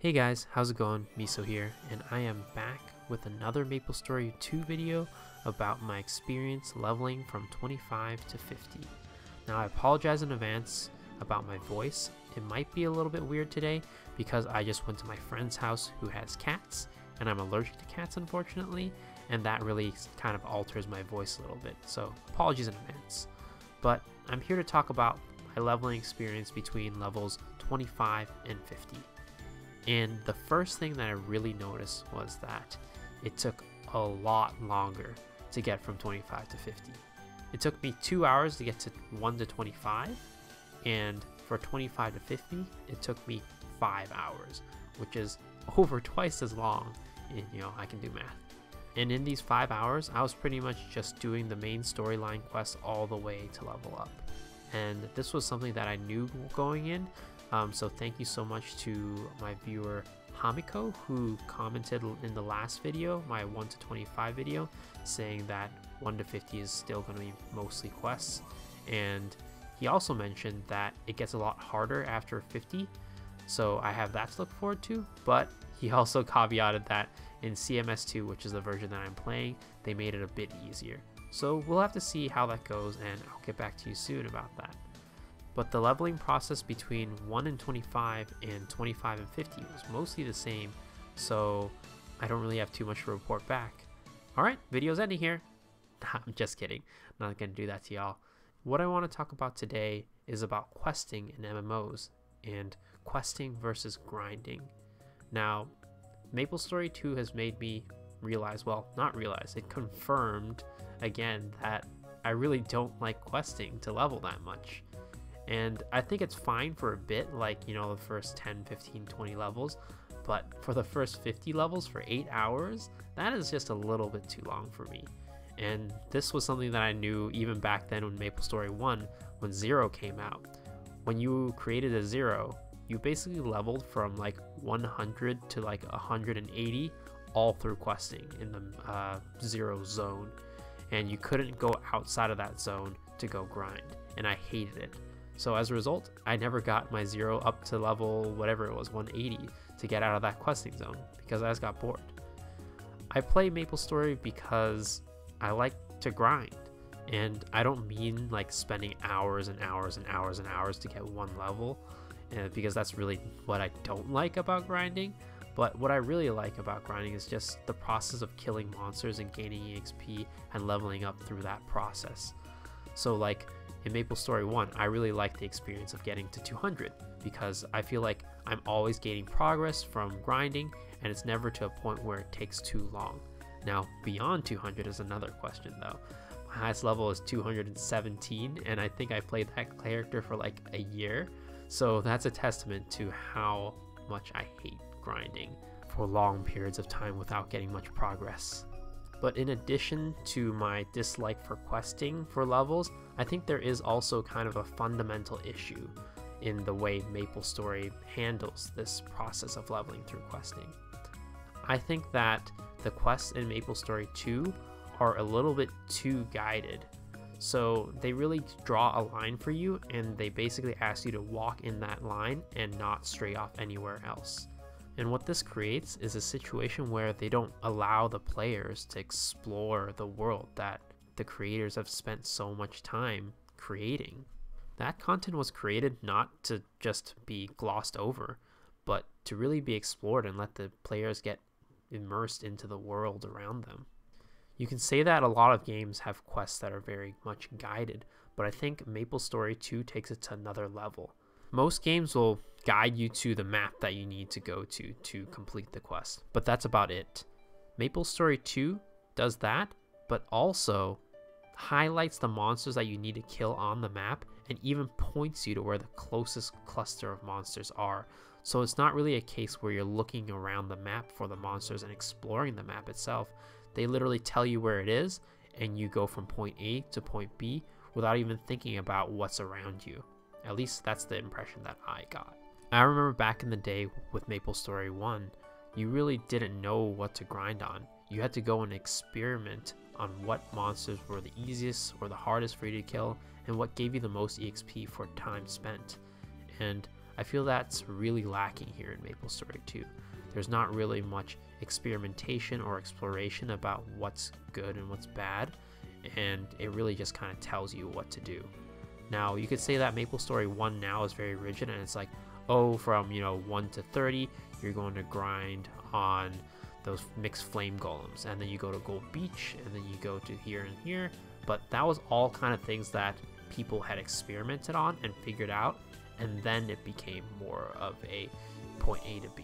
Hey guys, how's it going? Miso here, and I am back with another Maplestory 2 video about my experience leveling from 25 to 50. Now I apologize in advance about my voice. It might be a little bit weird today because I just went to my friend's house who has cats, and I'm allergic to cats unfortunately, and that really kind of alters my voice a little bit, so apologies in advance. But I'm here to talk about my leveling experience between levels 25 and 50. And the first thing that I really noticed was that it took a lot longer to get from 25 to 50. It took me 2 hours to get to 1 to 25, and for 25 to 50, it took me 5 hours, which is over twice as long. And, I can do math. And in these 5 hours, I was pretty much just doing the main storyline quests all the way to level up. And this was something that I knew going in. So thank you so much to my viewer Hamiko, who commented in the last video, my 1 to 25 video, saying that 1 to 50 is still going to be mostly quests. And he also mentioned that it gets a lot harder after 50, so I have that to look forward to. But he also caveated that in CMS2, which is the version that I'm playing, they made it a bit easier. So we'll have to see how that goes, and I'll get back to you soon about that. But the leveling process between 1 and 25 and 25 and 50 was mostly the same, so I don't really have too much to report back. Alright, video's ending here. I'm just kidding. I'm not going to do that to y'all. What I want to talk about today is about questing in MMOs, and questing versus grinding. Now, Maplestory 2 has made me realize, well, not realize, it confirmed again that I really don't like questing to level that much. And I think it's fine for a bit, like, the first 10, 15, 20 levels, but for the first 50 levels for 8 hours, that is just a little bit too long for me. And this was something that I knew even back then when Maplestory 1, when 0 came out. When you created a 0, you basically leveled from like 100 to like 180 all through questing in the 0 zone. And you couldn't go outside of that zone to go grind, and I hated it. So as a result, I never got my 0 up to level whatever it was, 180, to get out of that questing zone because I just got bored. I play Maplestory because I like to grind, and I don't mean like spending hours and hours and hours and hours to get one level, because that's really what I don't like about grinding. But what I really like about grinding is just the process of killing monsters and gaining EXP and leveling up through that process. So like in Maplestory 1, I really like the experience of getting to 200 because I feel like I'm always gaining progress from grinding, and it's never to a point where it takes too long. Now, beyond 200 is another question though. My highest level is 217, and I think I played that character for like a year. So that's a testament to how much I hate grinding for long periods of time without getting much progress. But in addition to my dislike for questing for levels, I think there is also kind of a fundamental issue in the way Maplestory handles this process of leveling through questing. I think that the quests in Maplestory 2 are a little bit too guided. So they really draw a line for you, and they basically ask you to walk in that line and not stray off anywhere else. And what this creates is a situation where they don't allow the players to explore the world that the creators have spent so much time creating. That content was created not to just be glossed over, but to really be explored and let the players get immersed into the world around them. You can say that a lot of games have quests that are very much guided, but I think Maplestory 2 takes it to another level. Most games will guide you to the map that you need to go to complete the quest, but that's about it. Maplestory 2 does that, but also highlights the monsters that you need to kill on the map and even points you to where the closest cluster of monsters are. So it's not really a case where you're looking around the map for the monsters and exploring the map itself. They literally tell you where it is, and you go from point A to point B without even thinking about what's around you. At least that's the impression that I got. I remember back in the day with Maplestory 1, you really didn't know what to grind on. You had to go and experiment on what monsters were the easiest or the hardest for you to kill, and what gave you the most EXP for time spent. And I feel that's really lacking here in Maplestory 2. There's not really much experimentation or exploration about what's good and what's bad, and it really just kind of tells you what to do. Now, you could say that Maplestory 1 now is very rigid, and it's like, oh, from 1 to 30, you're going to grind on those mixed flame golems, and then you go to Gold Beach, and then you go to here and here. But that was all kind of things that people had experimented on and figured out, and then it became more of a point A to B.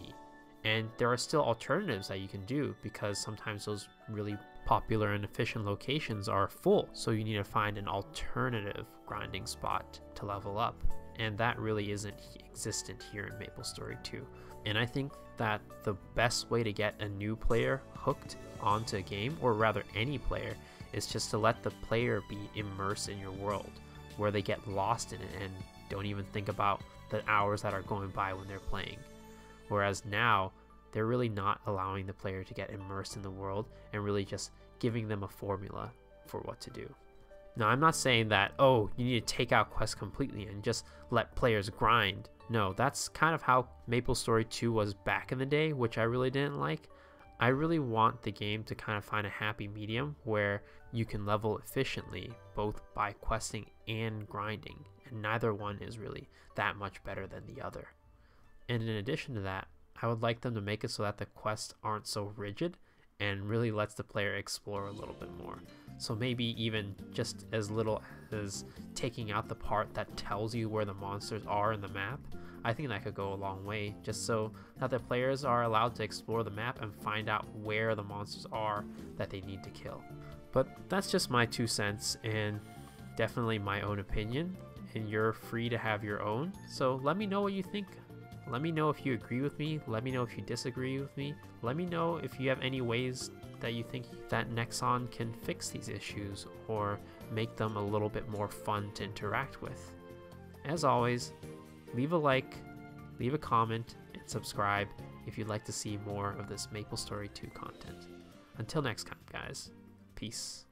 And there are still alternatives that you can do, because sometimes those really popular and efficient locations are full, so you need to find an alternative grinding spot to level up, and that really isn't existent here in Maplestory 2. And I think that the best way to get a new player hooked onto a game, or rather any player, is just to let the player be immersed in your world, where they get lost in it and don't even think about the hours that are going by when they're playing. Whereas now, they're really not allowing the player to get immersed in the world and really just giving them a formula for what to do. Now, I'm not saying that, oh, you need to take out quests completely and just let players grind. No, that's kind of how Maplestory 2 was back in the day, which I really didn't like. I really want the game to kind of find a happy medium where you can level efficiently, both by questing and grinding, and neither one is really that much better than the other. And in addition to that, I would like them to make it so that the quests aren't so rigid and really lets the player explore a little bit more. So maybe even just as little as taking out the part that tells you where the monsters are in the map. I think that could go a long way, just so that the players are allowed to explore the map and find out where the monsters are that they need to kill. But that's just my 2 cents, and definitely my own opinion, and you're free to have your own. So let me know what you think. Let me know if you agree with me. Let me know if you disagree with me. Let me know if you have any ways that you think that Nexon can fix these issues or make them a little bit more fun to interact with. As always, leave a like, leave a comment, and subscribe if you'd like to see more of this Maplestory 2 content. Until next time, guys. Peace.